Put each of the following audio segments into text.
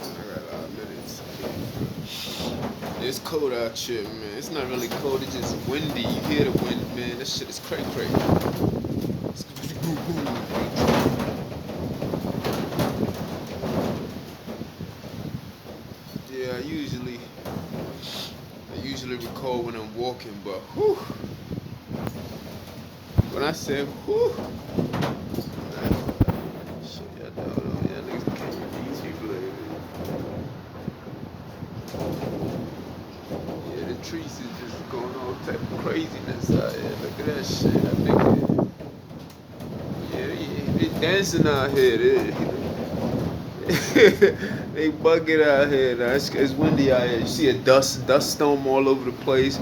I got a lot of minutes. It's cold out here, man. It's not really cold, it's just windy. You hear the wind, man. That shit is cray cray. Yeah, I usually record when I'm walking, but whew, when I say whew, shit, y'all don't know, y'all niggas can't read YouTube lately. Yeah, the trees is just going all type of craziness out here. Look at that shit. I think, yeah, they dancing out here. They bugging out here. Now. It's windy out here. You see a dust storm all over the place.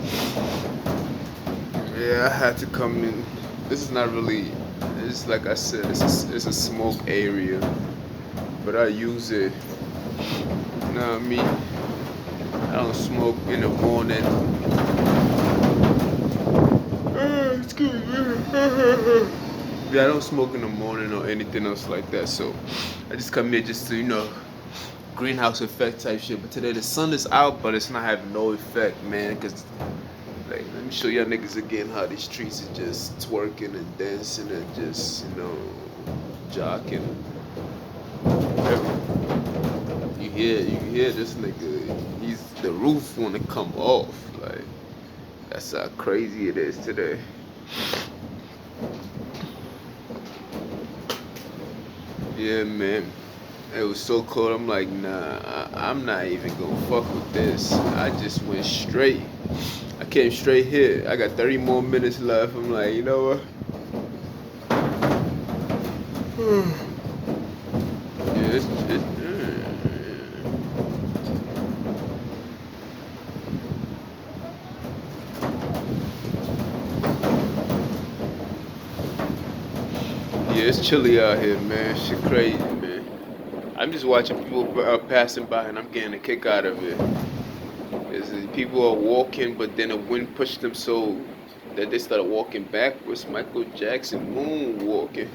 Yeah, I had to come in. This is not really. It's like I said. It's a smoke area, but I use it. You know what I mean? I don't smoke in the morning. Excuse me. Yeah, I don't smoke in the morning or anything else like that. So I just come here just to greenhouse effect type shit. But today the sun is out, but it's not having no effect, man. Cause like, let me show y'all niggas again how these streets are just twerking and dancing and just jocking. You hear this nigga? The roof wanna come off. Like that's how crazy it is today. Yeah, man. It was so cold. I'm like, nah, I'm not even gonna fuck with this. I just went straight. I came straight here. I got 30 more minutes left. I'm like, you know what? Yeah, yeah, it's chilly out here, man. Shit crazy, man. I'm just watching people passing by, and I'm getting a kick out of it. People are walking, but then the wind pushed them so that they started walking backwards. Michael Jackson moonwalking.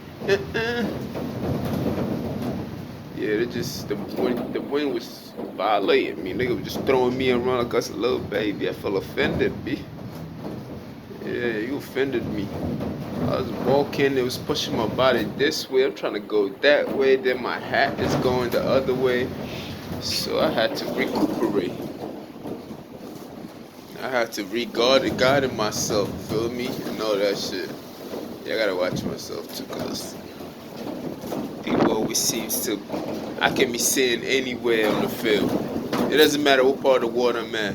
Yeah, the wind was violating me. Nigga was just throwing me around like I was a little baby. I felt offended, B. Yeah, you offended me. I was walking, it was pushing my body this way. I'm trying to go that way, then my hat is going the other way. So I had to recuperate. I had to guide myself, feel me? And all that shit. Yeah, I gotta watch myself too, cause people always seems to. I can be sitting anywhere on the field. It doesn't matter what part of the water I'm at.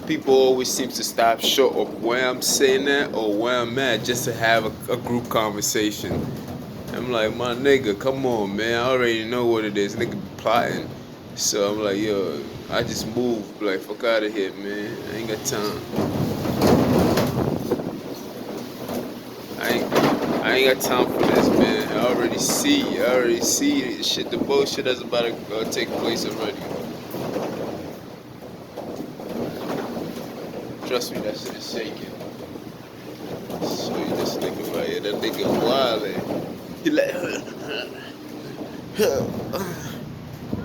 People always seem to stop short of where I'm sitting at or where I'm at just to have a group conversation. I'm like, my nigga, come on, man. I already know what it is. Nigga be plotting. So I'm like, yo, I just moved. Like, fuck out of here, man. I ain't got time. I ain't got time for this, man. I already see shit. The bullshit that's about to take place already. Trust me, that shit is shaking. Show you this nigga right here. That nigga wildin'. He like,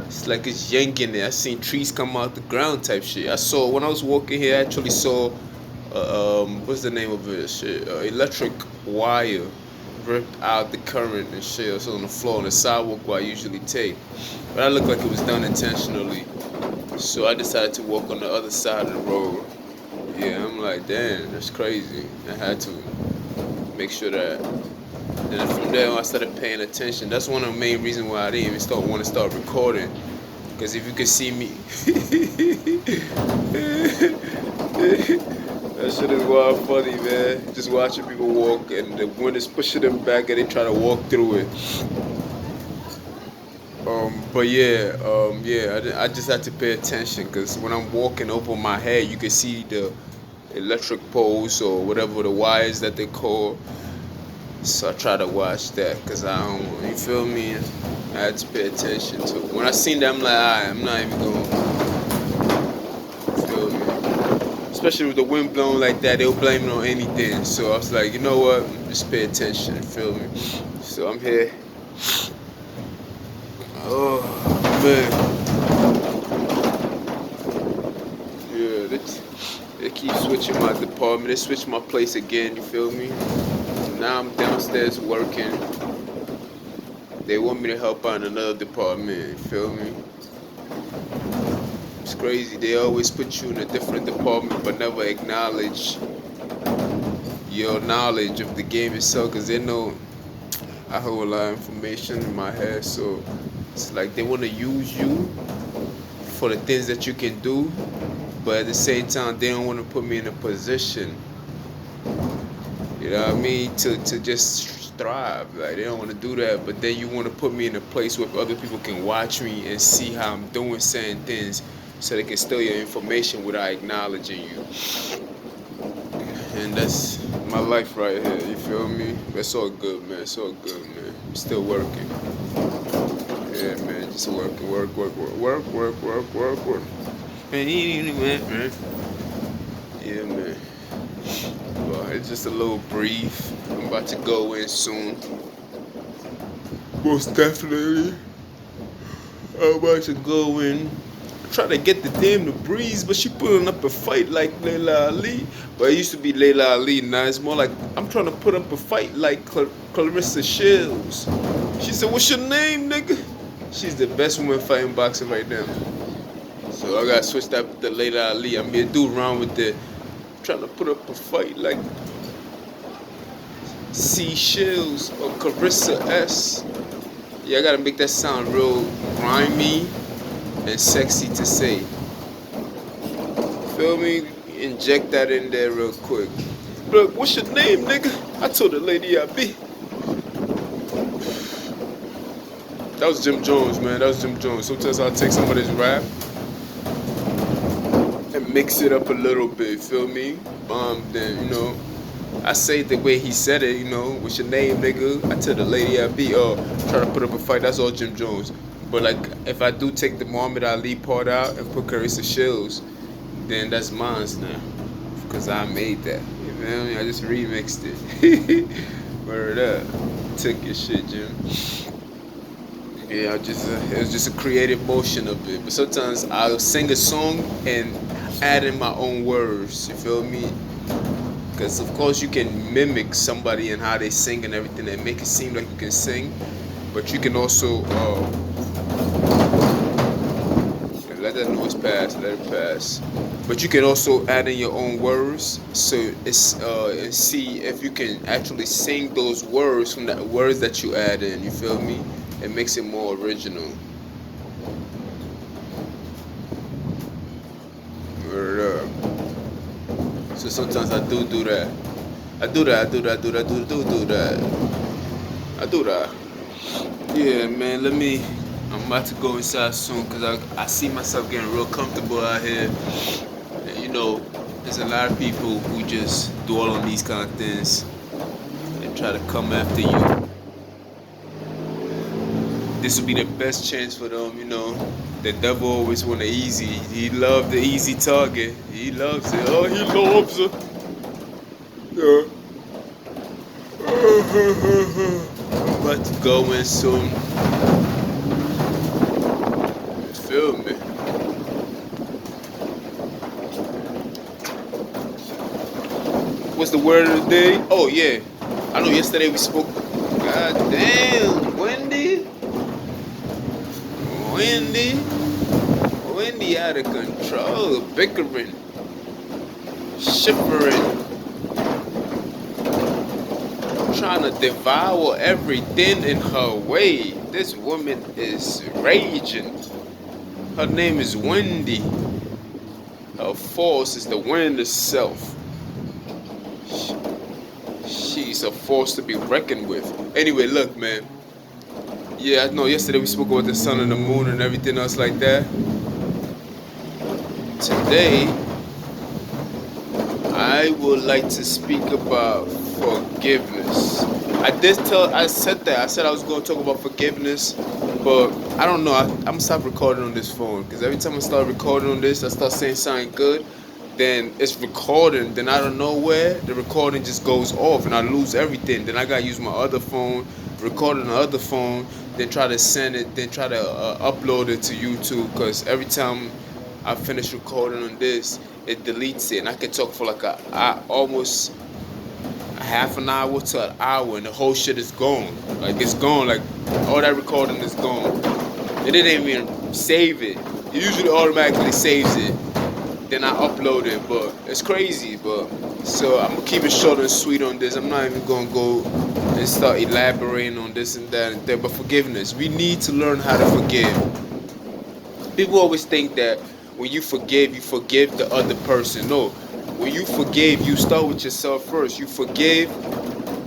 it's like it's yanking there. I seen trees come out the ground type shit. I saw when I was walking here. I actually saw, what's the name of it? Shit, electric wire ripped out the current and shit. It was on the floor on the sidewalk where I usually take, but that looked like it was done intentionally. So I decided to walk on the other side of the road. Yeah, I'm like, damn, that's crazy. I had to make sure that. And then from there, I started paying attention. That's one of the main reasons why I didn't even want to start recording. Because if you could see me, that shit is wild funny, man. Just watching people walk and the wind is pushing them back and they try to walk through it. But yeah, I just had to pay attention because when I'm walking over my head, you can see the electric poles or whatever the wires that they call. So I try to watch that because I don't, you feel me? I had to pay attention to it. When I seen that, I'm like, alright, I'm not even going to, feel me? Especially with the wind blowing like that, they'll blame it on anything. So I was like, you know what? Just pay attention, feel me? So I'm here. Oh man, yeah, they keep switching my department. They switched my place again. You feel me? Now I'm downstairs working. They want me to help out in another department. You feel me? It's crazy. They always put you in a different department, but never acknowledge your knowledge of the game itself, because they know I hold a lot of information in my head. So it's like they want to use you for the things that you can do, but at the same time, they don't want to put me in a position, you know what I mean, to just thrive. Like, they don't want to do that, but then you want to put me in a place where other people can watch me and see how I'm doing certain things so they can steal your information without acknowledging you. And that's my life right here, you feel me? But it's all good, man. It's all good, man. I'm still working. Yeah, man, just working, work. Man, yeah, man. Well, it's just a little brief. I'm about to go in soon. Most definitely. I'm about to go in. Try to get the damn the breeze, but she putting up a fight like Layla Ali. But it used to be Layla Ali, now it's more like I'm trying to put up a fight like Clarissa Shields. She said, "What's your name, nigga?" She's the best woman fighting boxer right now. So I gotta switch that to Layla Ali. I mean, do around with the trying to put up a fight like C Shields or Carissa S. Yeah, I gotta make that sound real grimy and sexy to say. Feel me? Inject that in there real quick. Look, what's your name, nigga? I told the lady I be. That was Jim Jones, man. That was Jim Jones. Sometimes I'll take some of this rap and mix it up a little bit, feel me? Then, you know, I say it the way he said it, you know, what's your name, nigga? I tell the lady I be, try to put up a fight, that's all Jim Jones. But like, if I do take the Muhammad Ali part out and put Carissa Shields, then that's mine now. Because I made that. You feel me? I just remixed it. Word up. Took your shit, Jim. Yeah, it was just a creative motion of it. But sometimes I'll sing a song and add in my own words. You feel me? Because of course you can mimic somebody and how they sing and everything and make it seem like you can sing. But you can also let that noise pass, let it pass. But you can also add in your own words, so it's and see if you can actually sing those words from the words that you add in. You feel me? It makes it more original. Word up. So sometimes I do that. I do that. I do that. Yeah, man. I'm about to go inside soon because I see myself getting real comfortable out here. And, you know, there's a lot of people who just dwell on these kind of things and try to come after you. This will be the best chance for them, you know. The devil always want the easy. He loves the easy target. He loves it. Oh, he loves it. Yeah. I'm about to go in soon. Feel me? What's the word of the day? Oh yeah, I know yesterday we spoke. God damn, Wendy out of control, bickering, shivering, trying to devour everything in her way. This woman is raging. Her name is Wendy. Her force is the wind itself. She's a force to be reckoned with. Anyway, look, man. Yeah, I know yesterday we spoke about the sun and the moon and everything else like that. Today, I would like to speak about forgiveness. I said I was going to talk about forgiveness, but I don't know. I'm gonna stop recording on this phone because every time I start recording on this, I start saying something good. Then it's recording. Then out of nowhere, the recording just goes off and I lose everything. Then I gotta use my other phone, record on the other phone. then try to send it, then try to upload it to YouTube. Because every time I finish recording on this, it deletes it, and I can talk for like almost a half an hour to an hour, and the whole shit is gone. Like it's gone. Like all that recording is gone. It didn't even save it. It usually automatically saves it. Then I upload it, but it's crazy. But so I'm gonna keep it short and sweet on this. I'm not even gonna go and start elaborating on this and that and that. But forgiveness, we need to learn how to forgive. People always think that when you forgive the other person. No, when you forgive, you start with yourself first. You forgive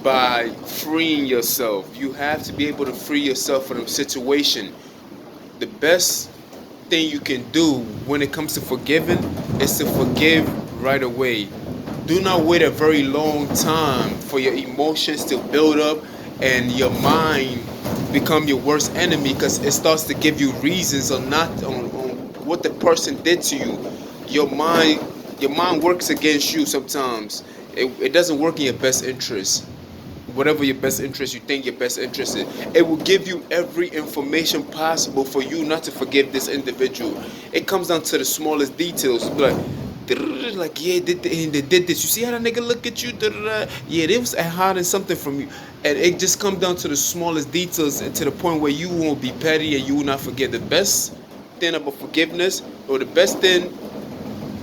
by freeing yourself. You have to be able to free yourself from a situation. The best thing you can do when it comes to forgiving is to forgive right away. Do not wait a very long time for your emotions to build up and your mind become your worst enemy, because it starts to give you reasons on what the person did to you. Your mind works against you sometimes. It doesn't work in your best interest. Whatever your best interest you think your best interest is, it will give you every information possible for you not to forgive this individual. It comes down to the smallest details. Like, yeah, they did this. You see how that nigga look at you? Yeah, they was hiding something from you. And it just comes down to the smallest details, and to the point where you won't be petty and you will not forget. The best thing about forgiveness, or the best thing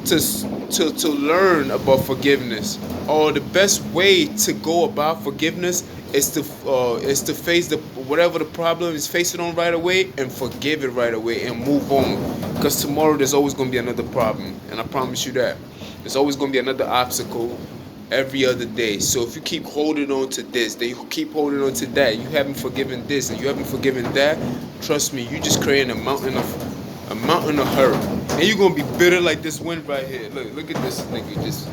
to learn about forgiveness, or the best way to go about forgiveness, is to face the whatever the problem is, face it on right away and forgive it right away and move on. Because tomorrow there's always going to be another problem, and I promise you that there's always going to be another obstacle every other day. So if you keep holding on to this, then you keep holding on to that, you haven't forgiven this and you haven't forgiven that, trust me, you just creating a mountain of hurt, and you're gonna be bitter like this wind right here. Look at this nigga. Just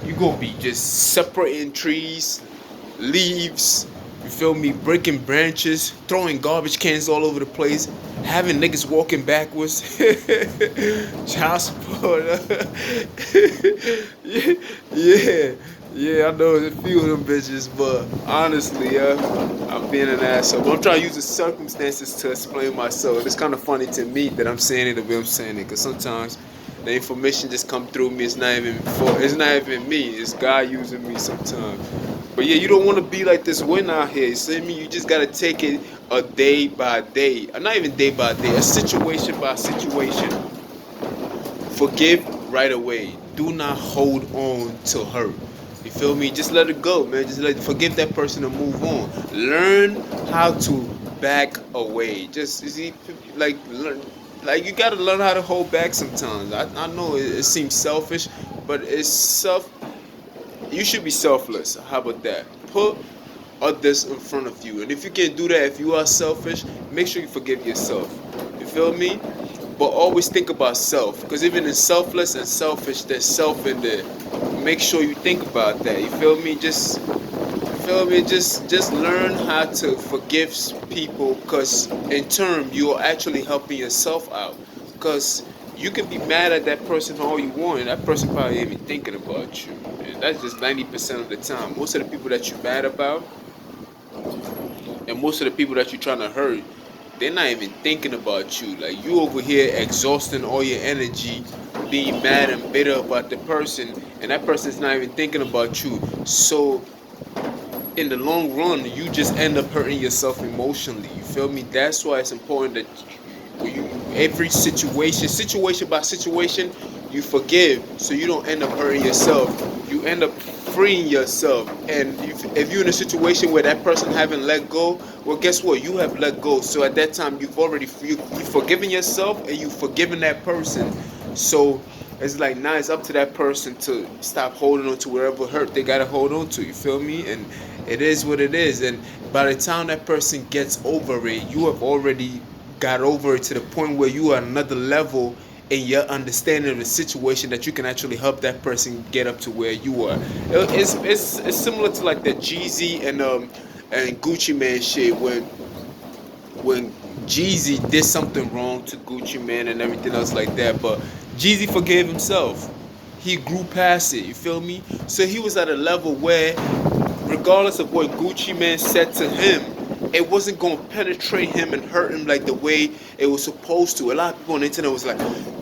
you gonna be just separating trees, leaves. You feel me? Breaking branches, throwing garbage cans all over the place, having niggas walking backwards. Child support. Yeah, I know a few of them bitches, but honestly, I'm being an asshole. But I'm trying to use the circumstances to explain myself. It's kind of funny to me that I'm saying it the way I'm saying it, because sometimes the information just come through me. It's not even me. It's God using me sometimes. But yeah, you don't want to be like this wind out here. You see me? You just gotta take it a day by day, or not even day by day, a situation by situation. Forgive right away. Do not hold on to hurt. You feel me? Just let it go, man. Forgive that person and move on. Learn how to back away. Just, you see, like you gotta learn how to hold back sometimes. I know it seems selfish, but you should be selfless. How about that? Put others in front of you. And if you can do that, if you are selfish, make sure you forgive yourself. You feel me? But always think about self, because even in selfless and selfish, there's self in there. Make sure you think about that. You feel me? Just learn how to forgive people, because in turn you're actually helping yourself out. Because you can be mad at that person all you want, and that person probably ain't even thinking about you. And that's just 90% of the time. Most of the people that you're mad about, and most of the people that you're trying to hurt, they're not even thinking about you. Like, you over here exhausting all your energy, being mad and bitter about the person, and that person's not even thinking about you. So in the long run, you just end up hurting yourself emotionally. You feel me? That's why it's important that every situation by situation, you forgive, so you don't end up hurting yourself. You end up freeing yourself. And if you're in a situation where that person haven't let go, well, guess what? You have let go. So at that time, you've forgiven yourself, and you've forgiven that person. So it's like, now it's up to that person to stop holding on to whatever hurt they gotta hold on to. You feel me? And it is what it is. And by the time that person gets over it, you have already got over it to the point where you are another level in your understanding of the situation, that you can actually help that person get up to where you are. It's similar to like the Jeezy and Gucci Mane shit, when Jeezy did something wrong to Gucci Mane and everything else like that, but Jeezy forgave himself. He grew past it, you feel me? So he was at a level where, regardless of what Gucci Mane said to him, it wasn't gonna penetrate him and hurt him like the way it was supposed to. A lot of people on the internet was like,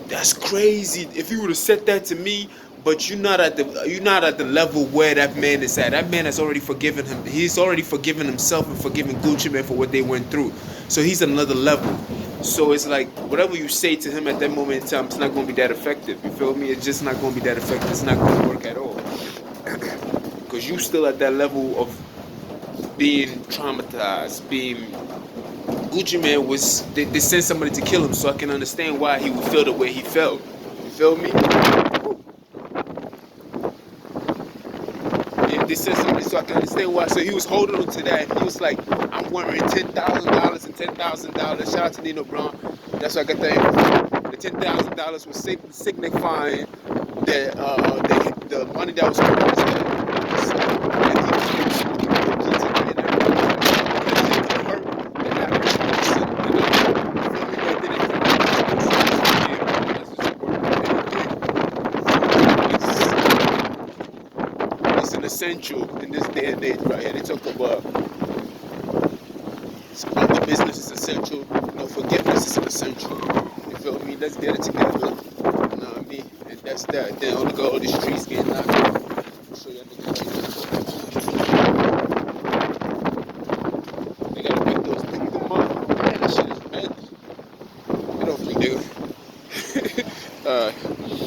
"That's crazy. If you would have said that to me." But you're not at the level where that man is at. That man has already forgiven him. He's already forgiven himself and forgiven Gucci Mane for what they went through. So he's another level. So it's like whatever you say to him at that moment in time, it's not gonna be that effective. You feel me? It's just not gonna be that effective. It's not gonna work at all. Because you still at that level of being traumatized, being Gucci Mane was they sent somebody to kill him, so I can understand why he would feel the way he felt. You feel me? Yeah, they sent somebody, so I can understand why. So he was holding on to that. He was like, "I'm wearing $10,000 and $10,000." Shout out to Nino Brown. That's why I got that. The $10,000 was signifying the money that was coming to his head. And he was smoking cocaine and it's an essential in this day and age right here. They talk about the business is essential. You know, forgiveness is an essential. You feel me? Let's get it together. You know what I mean? And that's that. Then all the streets getting knocked. Show y'all niggas right now.